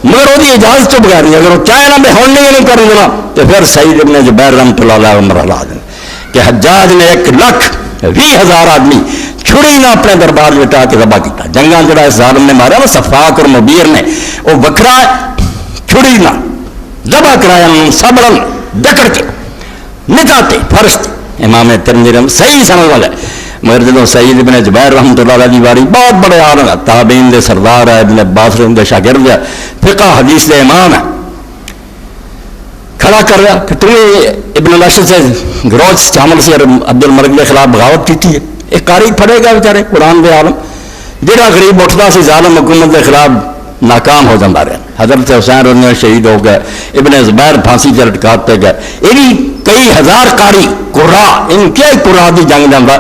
مگر وہ اجازت تو بغیر نہیں، اگر وہ چاہے نا میں ہوں نہیں کر دینا تو پھر سعید بن جبیر رحمۃ اللہ علیہ عمر لا دیں کہ حجاج نے 1,20,000 آدمی چھڑی نہ اپنے دربار بٹا کے ذبح کیا. جنگاں جڑا اس ظالم نے مارا نا صفاق اور مبیر نے، وہ وکرا چھڑی نہ ذبح کرایا، سبڑن ڈکر کے نکاتے فرش تھے. امام ترمذی صحیح سمجھ والے. مگر جب سعید بن جبیر رحمۃ اللہ علیہ دی واری بہت بڑے عالم ہے، تابعین دے سردار ہے، ابن عباس دے شاگرد ہے، فقہ حدیث دے امام ہے، کھڑا کر رہا کہ تمہیں ابن الاشر سے گروج شامل سے عبد الملک کے خلاف بغاوت کی ہے. ایک قاری پڑھے گا بیچارے قرآن دے عالم، جہاں غریب اٹھتا سی ظالم حکومت کے خلاف ناکام ہو جاتا رہا. حضرت حسین رضی شہید ہو گئے، ابن زبیر پھانسی سے لٹکاتے گئے. یہ کئی ہزار قاری قرا ان کیا قرا کی جنگ جانا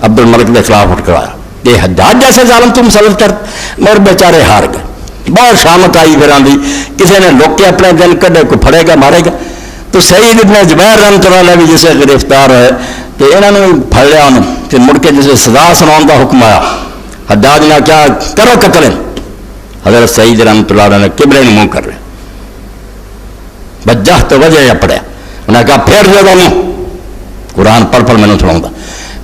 عبد الملک کے خلاف اٹھ کرایا. یہ حجاج جیسے ظالم تم سلط کر مگر بیچارے ہار گئے. بہت شامت آئی پھر آدھی کسی نے لوگ کے اپنے دل کڈے کو پھڑے گا مارے گا. تو سعید ابن جبیر رحمۃ اللہ علیہ بھی جسے گرفتار ہوئے تو انہوں نے پھڑ لیا انہوں پھر مڑ کے جسے سزا سناؤں کا حکم آیا. حجاج نے کیا کرو قتل. حضرت سعید رحمۃ اللہ علیہ نے قبلے نے منہ کر رہے بجہ تو وجہ یا پڑیا. انہیں کہا پھیر دے گا منہ، قرآن پڑھ پڑھ میں نے سناؤں گا.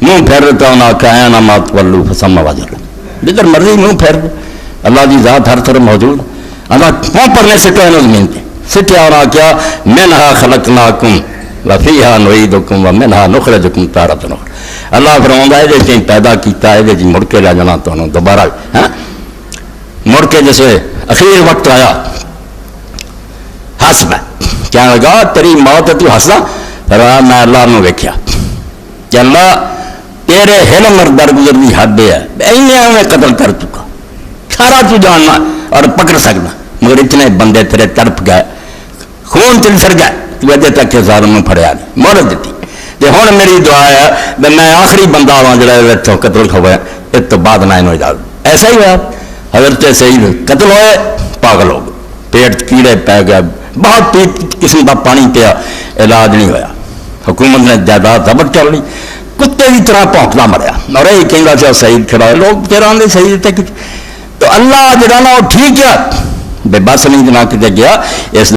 منہ پھیر دیتا انہوں نے کہا اینا مات ولو فسم واجر، جدھر مرضی منہ پھیر دے. اللہ کی ذات ہر طرف موجود. اللہ منہ پڑھنے سے کہنا زمین پہ سٹیا اور کیا منہا خلقناکم وفیہا نعیدکم ومنہا نخرجکم تارۃ اخری. اللہ فرماؤں ہے یہ پیدا کیتا ہے جی مڑ کے لے جانا تو دوبارہ مڑ کے جیسے اخیر وقت آیا ہس میں کیا لگا تیری موت ہے تو ہسنا. میں اللہ نے ویکھیا کہ اللہ تیرے حلم اور درگزر کی حد ہے، میں قتل کر چکا سارا تو جاننا اور پکڑ سکنا، مگر اتنے بندے تیرے تڑپ گئے خون تلسر گئے تو اجے تک ظالم نے پھڑیا نہیں مہلت دیتی. تے ہن میری دعا ہے میں آخری بندہ ہوں جڑا قتل ہوا اس تو بعد نہ اجازت. ایسا ہی ہوا حضرت سعید قتل ہوئے پاگل ہو گئے، پیٹ کیڑے پی گئے، بہت قسم کا پانی پیا، علاج نہیں ہوا. حکومت نے جائیداد ضبط کر لی، کتے کی طرح پونکتا مریا. اور یہی کہنا چاہو سعید کھڑا ہے لوگ پھر آدھے سعید تک. تو اللہ جڑا نا وہ ٹھیک ہے بے بس نہیں جنا کتے گیا اس